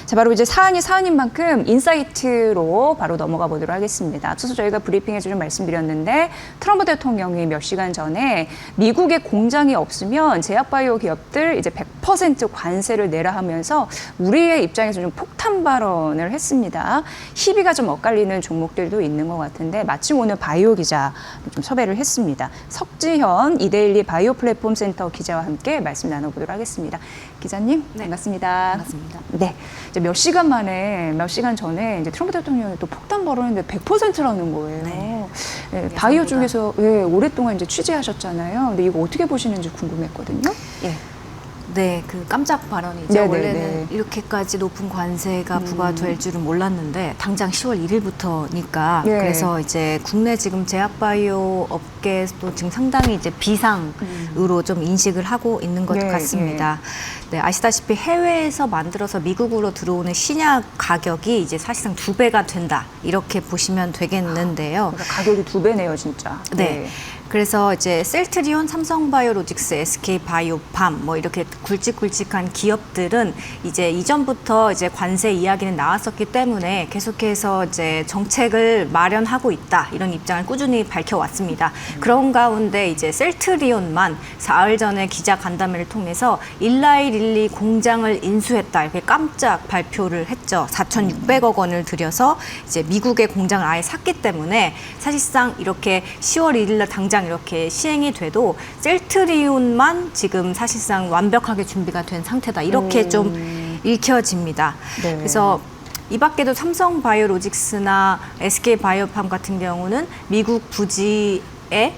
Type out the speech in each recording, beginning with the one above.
자, 바로 이제 사안이 사안인 만큼 인사이트로 바로 넘어가 보도록 하겠습니다. 앞서서 저희가 브리핑에서 좀 말씀드렸는데 트럼프 대통령이 몇 시간 전에 미국에 공장이 없으면 제약바이오 기업들 이제 100% 관세를 내라 하면서 우리의 입장에서 좀 폭탄 발언을 했습니다. 희비가 좀 엇갈리는 종목들도 있는 것 같은데 마침 오늘 바이오 기자 좀 섭외를 했습니다. 석지현 이데일리 바이오 플랫폼 센터 기자와 함께 말씀 나눠보도록 하겠습니다. 기자님, 네. 반갑습니다. 반갑습니다. 네. 이제 몇 시간 전에 이제 트럼프 대통령이 또 폭탄 발언했는데 100%라는 거예요. 네. 네, 바이오 중에서 오랫동안 이제 취재하셨잖아요. 근데 이거 어떻게 보시는지 궁금했거든요. 예. 네, 그 깜짝 발언이죠. 네네네. 원래는 이렇게까지 높은 관세가 부과될 줄은 몰랐는데 당장 10월 1일부터니까 네. 그래서 이제 국내 지금 제약바이오 업계도 지금 상당히 이제 비상으로 좀 인식을 하고 있는 것 네, 같습니다. 네, 아시다시피 해외에서 만들어서 미국으로 들어오는 신약 가격이 이제 사실상 2배가 된다 이렇게 보시면 되겠는데요. 그러니까 가격이 2배네요, 진짜. 네. 그래서 이제 셀트리온, 삼성바이오로직스, SK바이오팜 뭐 이렇게 굵직굵직한 기업들은 이제 이전부터 이제 관세 이야기는 나왔었기 때문에 계속해서 이제 정책을 마련하고 있다 이런 입장을 꾸준히 밝혀왔습니다. 그런 가운데 이제 셀트리온만 사흘 전에 기자 간담회를 통해서 일라이 릴리 공장을 인수했다 이렇게 깜짝 발표를 했죠. 4,600억 원을 들여서 이제 미국의 공장을 아예 샀기 때문에 사실상 이렇게 10월 1일 날 당장 이렇게 시행이 돼도 셀트리온만 지금 사실상 완벽하게 준비가 된 상태다. 이렇게 좀 읽혀집니다. 네. 그래서 이 밖에도 삼성바이오로직스나 SK바이오팜 같은 경우는 미국 부지에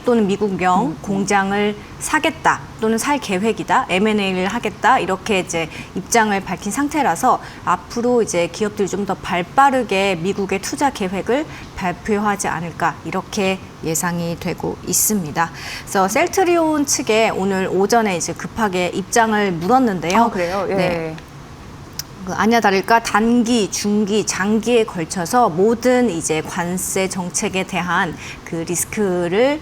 또는 미국령 공장을 사겠다 또는 살 계획이다, M&A를 하겠다 이렇게 이제 입장을 밝힌 상태라서 앞으로 이제 기업들이 좀 더 발빠르게 미국의 투자 계획을 발표하지 않을까 이렇게 예상이 되고 있습니다. 그래서 셀트리온 측에 오늘 오전에 이제 급하게 입장을 물었는데요. 아, 그래요? 예. 네. 아니나 다를까 단기, 중기, 장기에 걸쳐서 모든 이제 관세 정책에 대한 그 리스크를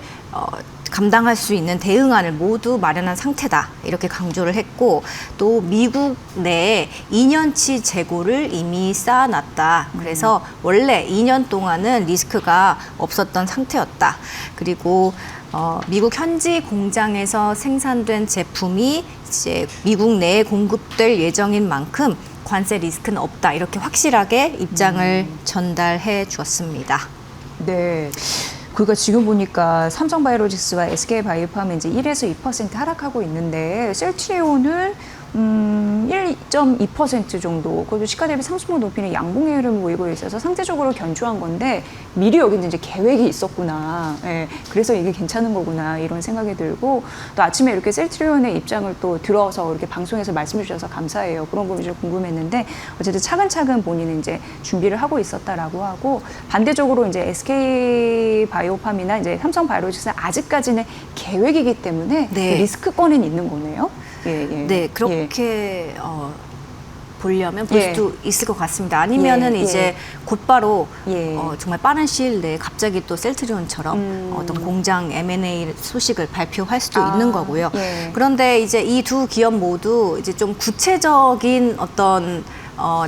감당할 수 있는 대응안을 모두 마련한 상태다 이렇게 강조를 했고 또 미국 내에 2년치 재고를 이미 쌓아놨다. 그래서 원래 2년 동안은 리스크가 없었던 상태였다. 그리고 미국 현지 공장에서 생산된 제품이 이제 미국 내에 공급될 예정인 만큼 관세 리스크는 없다. 이렇게 확실하게 입장을 전달해 주었습니다. 네. 그러니까 지금 보니까 삼성바이오로직스와 SK바이오팜은 이제 1에서 2% 하락하고 있는데 셀트리온은 1.2% 정도, 그리고 시가 대비 상승폭 높이는 양봉의 흐름을 보이고 있어서 상대적으로 견조한 건데 미리 여기는 이제 계획이 있었구나. 예, 그래서 이게 괜찮은 거구나 이런 생각이 들고 또 아침에 이렇게 셀트리온의 입장을 또 들어서 이렇게 방송에서 말씀해 주셔서 감사해요. 그런 부분이 좀 궁금했는데 어쨌든 차근차근 본인은 이제 준비를 하고 있었다라고 하고 반대적으로 이제 SK바이오팜이나 이제 삼성바이오로직스는 아직까지는 계획이기 때문에 네. 그 리스크권은 있는 거네요. 예, 예. 네, 그렇게 보려면 볼 예. 수도 있을 것 같습니다. 아니면은 예, 이제 예. 곧바로 예. 정말 빠른 시일 내에 갑자기 또 셀트리온처럼 어떤 공장 M&A 소식을 발표할 수도 있는 거고요. 예. 그런데 이제 이 두 기업 모두 이제 좀 구체적인 어떤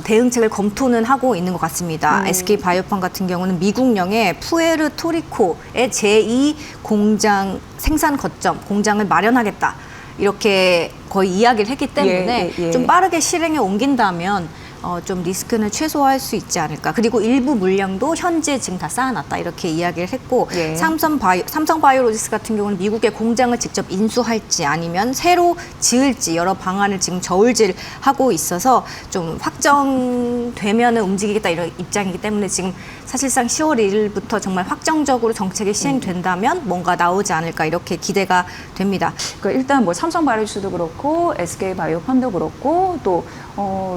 대응책을 검토는 하고 있는 것 같습니다. SK바이오팜 같은 경우는 미국령의 푸에르토리코의 제2 공장 생산 거점 공장을 마련하겠다. 이렇게 거의 이야기를 했기 때문에 예, 예. 좀 빠르게 실행에 옮긴다면 좀 리스크는 최소화할 수 있지 않을까. 그리고 일부 물량도 현재 지금 다 쌓아놨다 이렇게 이야기를 했고 예. 삼성바이오로직스 같은 경우는 미국의 공장을 직접 인수할지 아니면 새로 지을지 여러 방안을 지금 저울질하고 있어서 좀 확정되면은 움직이겠다 이런 입장이기 때문에 지금 사실상 10월 1일부터 정말 확정적으로 정책이 시행된다면 뭔가 나오지 않을까 이렇게 기대가 됩니다. 그러니까 일단 뭐 삼성바이오로직스도 그렇고 SK바이오팜도 그렇고 또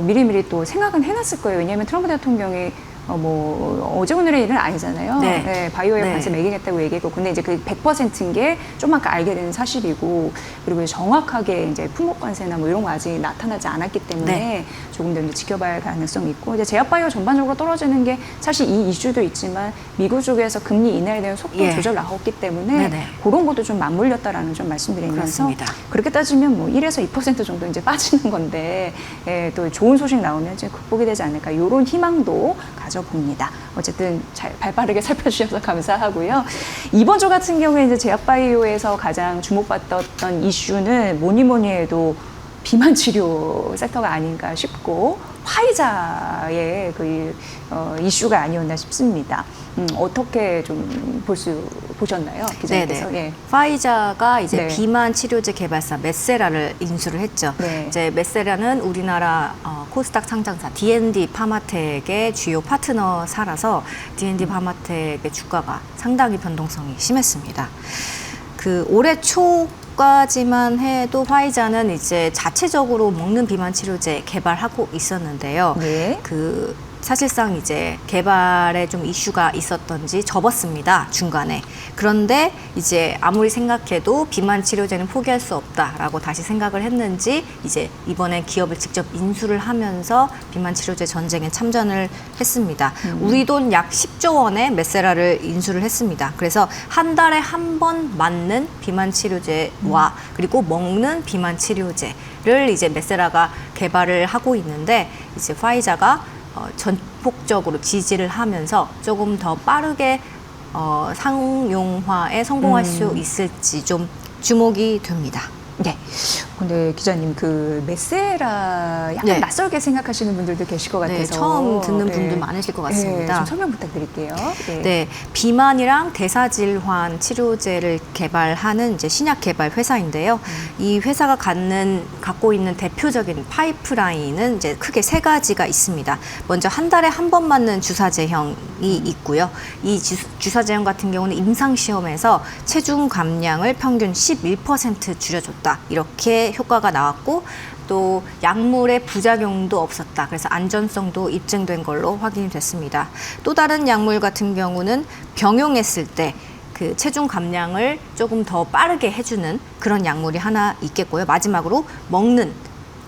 미리미리 또 생각은 해놨을 거예요. 왜냐하면 트럼프 대통령이 뭐 어제 오늘의 일은 아니잖아요. 네. 네, 바이오에 네. 관세 매기겠다고 얘기했고, 근데 이제 그 100%인 게 좀만 알게 되는 사실이고, 그리고 정확하게 이제 품목 관세나 뭐 이런 거 아직 나타나지 않았기 때문에 네. 조금 더 이제 지켜봐야 할 가능성이 있고, 이제 제약 바이오 전반적으로 떨어지는 게 사실 이 이슈도 있지만 미국 쪽에서 금리 인하에 대한 속도 예. 조절 나왔기 때문에 네네. 그런 것도 좀 맞물렸다라는 좀 말씀드리면서, 그렇습니다. 그렇게 따지면 뭐 1에서 2% 정도 이제 빠지는 건데, 예, 또 좋은 소식 나오면 이제 극복이 되지 않을까, 이런 희망도 가져봅니다. 어쨌든 잘 발빠르게 살펴주셔서 감사하고요. 이번 주 같은 경우에 이제 제약바이오에서 가장 주목받았던 이슈는 뭐니 해도 비만 치료 섹터가 아닌가 싶고, 화이자의 그 이슈가 아니었나 싶습니다. 어떻게 좀 보셨나요, 기자님께서? 네네. 예. 파이자가 이제 네. 비만 치료제 개발사 메세라를 인수를 했죠. 네. 이제 메세라는 우리나라 코스닥 상장사 D&D 파마텍의 주요 파트너사라서 D&D 파마텍의 주가가 상당히 변동성이 심했습니다. 그 올해 초까지만 해도 화이자는 이제 자체적으로 먹는 비만 치료제 개발하고 있었는데요. 네. 그 사실상 이제 개발에 좀 이슈가 있었던지 접었습니다, 중간에. 그런데 이제 아무리 생각해도 비만 치료제는 포기할 수 없다라고 다시 생각을 했는지 이제 이번에 기업을 직접 인수를 하면서 비만 치료제 전쟁에 참전을 했습니다. 우리 돈 약 10조 원의 메세라를 인수를 했습니다. 그래서 한 달에 한 번 맞는 비만 치료제와 그리고 먹는 비만 치료제를 이제 메세라가 개발을 하고 있는데, 이제 화이자가 전폭적으로 지지를 하면서 조금 더 빠르게 상용화에 성공할 수 있을지 좀 주목이 됩니다. 네. 근데 기자님, 그 메세라 약간 네. 낯설게 생각하시는 분들도 계실 것 같아서. 네, 처음 듣는 분들 네. 많으실 것 네, 같습니다. 좀 설명 부탁드릴게요. 네. 네, 비만이랑 대사질환 치료제를 개발하는 이제 신약 개발 회사인데요. 이 회사가 갖고 있는 대표적인 파이프라인은 이제 크게 세 가지가 있습니다. 먼저 한 달에 한 번 맞는 주사 제형이 있고요. 이 주사 제형 같은 경우는 임상 시험에서 체중 감량을 평균 11% 줄여줬다, 이렇게 효과가 나왔고, 또 약물의 부작용도 없었다. 그래서 안전성도 입증된 걸로 확인이 됐습니다. 또 다른 약물 같은 경우는 병용했을 때 그 체중 감량을 조금 더 빠르게 해주는 그런 약물이 하나 있겠고요. 마지막으로 먹는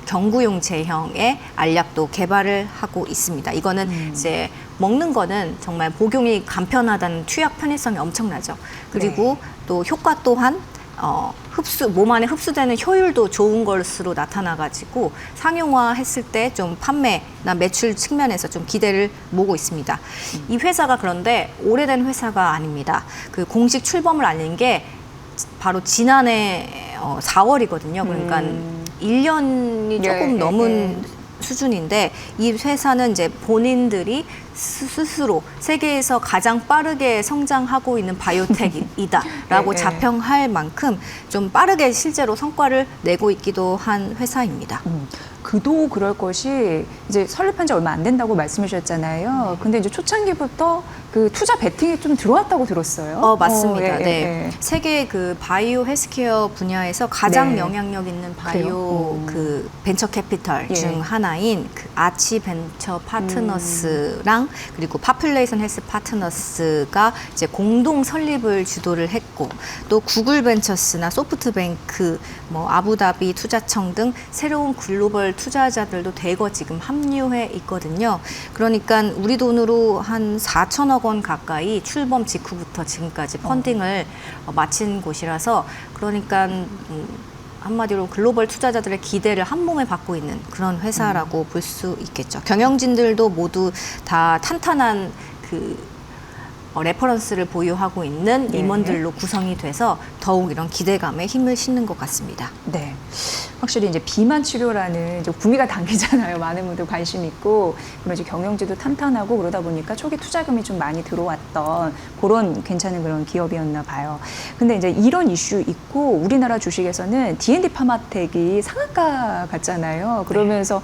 경구용 제형의 알약도 개발을 하고 있습니다. 이거는 이제 먹는 거는 정말 복용이 간편하다는 투약 편의성이 엄청나죠. 그리고 또 효과 또한 몸 안에 흡수되는 효율도 좋은 것으로 나타나가지고 상용화했을 때 좀 판매나 매출 측면에서 좀 기대를 모으고 있습니다. 이 회사가 그런데 오래된 회사가 아닙니다. 그 공식 출범을 알린 게 바로 지난해 4월이거든요. 그러니까 1년이 조금 넘은 수준인데, 이 회사는 이제 본인들이 스스로 세계에서 가장 빠르게 성장하고 있는 바이오텍이다라고 네. 자평할 만큼 좀 빠르게 실제로 성과를 내고 있기도 한 회사입니다. 그도 그럴 것이, 이제 설립한 지 얼마 안 된다고 말씀해 주셨잖아요. 근데 이제 초창기부터 그 투자 베팅이 좀 들어왔다고 들었어요. 맞습니다. 예, 네. 예. 세계 그 바이오 헬스케어 분야에서 가장 네. 영향력 있는 그래요? 바이오 그 벤처 캐피털 예. 중 하나인 그 아치 벤처 파트너스랑 그리고 파퓰레이션 헬스 파트너스가 이제 공동 설립을 주도를 했고, 또 구글 벤처스나 소프트뱅크, 뭐 아부다비 투자청 등 새로운 글로벌 투자자들도 대거 지금 합류해 있거든요. 그러니까 우리 돈으로 한 4천억 원 가까이 출범 직후부터 지금까지 펀딩을 마친 곳이라서, 그러니까 한마디로 글로벌 투자자들의 기대를 한 몸에 받고 있는 그런 회사라고 볼 수 있겠죠. 경영진들도 모두 다 탄탄한 그 레퍼런스를 보유하고 있는 네. 임원들로 구성이 돼서 더욱 이런 기대감에 힘을 싣는 것 같습니다. 네. 확실히 이제 비만 치료라는 이제 구미가 당기잖아요. 많은 분들 관심 있고, 그리고 이제 경영지도 탄탄하고 그러다 보니까 초기 투자금이 좀 많이 들어왔던 그런 괜찮은 그런 기업이었나 봐요. 근데 이제 이런 이슈 있고, 우리나라 주식에서는 D&D 파마텍이 상한가 갔잖아요. 그러면서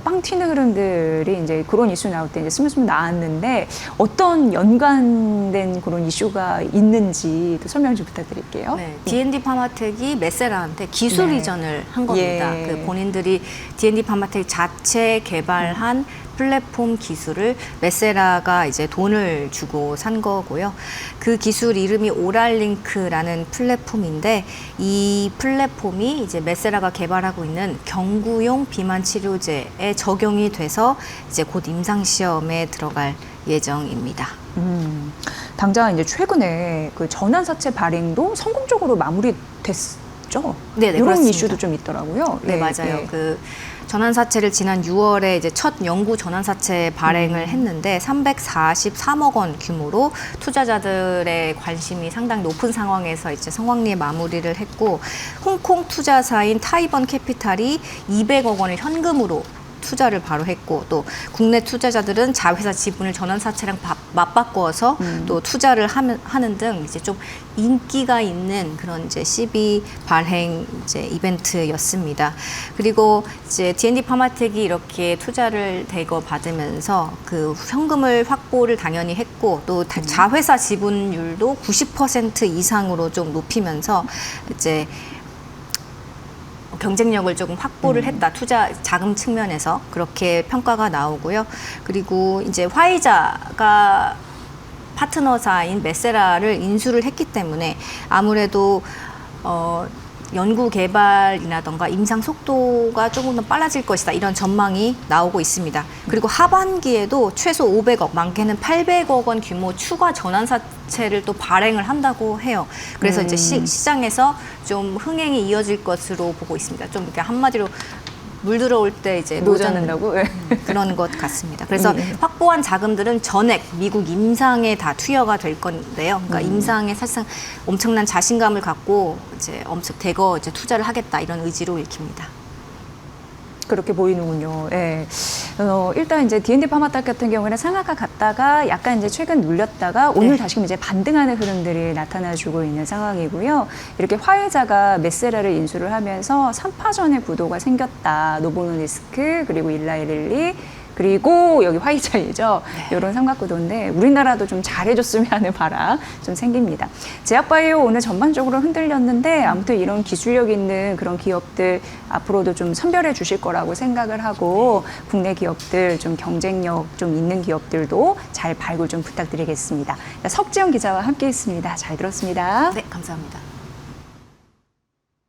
빵 튀는 흐름들이 이제 그런 이슈 나올 때 이제 스물스물 나왔는데, 어떤 연관 예상된 그런 이슈가 있는지 또 설명 좀 부탁드릴게요. 네, D&D 파마텍이 메세라한테 기술 네. 이전을 한 겁니다. 예. 그 본인들이 D&D 파마텍 자체 개발한 플랫폼 기술을 메세라가 이제 돈을 주고 산 거고요. 그 기술 이름이 오랄링크라는 플랫폼인데 이 플랫폼이 이제 메세라가 개발하고 있는 경구용 비만 치료제에 적용이 돼서 이제 곧 임상 시험에 들어갈 예정입니다. 당장 이제 최근에 그 전환사채 발행도 성공적으로 마무리됐죠. 네네, 이런 그렇습니다. 이슈도 좀 있더라고요. 네, 맞아요. 그 전환사채를 지난 6월에 이제 첫 영구 전환사채 발행을 했는데 343억 원 규모로 투자자들의 관심이 상당히 높은 상황에서 이제 성황리에 마무리를 했고 홍콩 투자사인 타이번 캐피탈이 200억 원을 현금으로 투자를 바로 했고 또 국내 투자자들은 자회사 지분을 전환사채랑 맞바꿔서 또 투자를 하는 등 이제 좀 인기가 있는 그런 이제 CB 발행 이제 이벤트였습니다. 그리고 이제 D&D 파마텍이 이렇게 투자를 대거 받으면서 그 현금을 확보를 당연히 했고 또 자회사 지분율도 90% 이상으로 좀 높이면서 이제 경쟁력을 조금 확보를 했다. 투자 자금 측면에서 그렇게 평가가 나오고요. 그리고 이제 화이자가 파트너사인 메세라를 인수를 했기 때문에 아무래도 연구 개발이라던가 임상 속도가 조금 더 빨라질 것이다. 이런 전망이 나오고 있습니다. 그리고 하반기에도 최소 500억, 많게는 800억 원 규모 추가 전환사채를 또 발행을 한다고 해요. 그래서 이제 시장에서 좀 흥행이 이어질 것으로 보고 있습니다. 좀 이렇게 한마디로 물 들어올 때 이제 노젓는다고? 그런 것 같습니다. 그래서 확보한 자금들은 전액 미국 임상에 다 투여가 될 건데요. 그러니까 임상에 사실상 엄청난 자신감을 갖고 이제 엄청 대거 이제 투자를 하겠다 이런 의지로 읽힙니다. 그렇게 보이는군요. 예. 일단 이제 D&D 파마텍 같은 경우에는 상하가 갔다가 약간 이제 최근 눌렸다가 오늘 네. 다시금 이제 반등하는 흐름들이 나타나주고 있는 상황이고요. 이렇게 화이자가 메세라를 인수를 하면서 3파전의 구도가 생겼다. 노보노니스크 그리고 일라이릴리 그리고 여기 화이자이죠. 이런 삼각구도인데 우리나라도 좀 잘해줬으면 하는 바람 좀 생깁니다. 제약바이오 오늘 전반적으로 흔들렸는데 아무튼 이런 기술력 있는 그런 기업들 앞으로도 좀 선별해 주실 거라고 생각을 하고 국내 기업들 좀 경쟁력 좀 있는 기업들도 잘 발굴 좀 부탁드리겠습니다. 석지영 기자와 함께했습니다. 잘 들었습니다. 네, 감사합니다.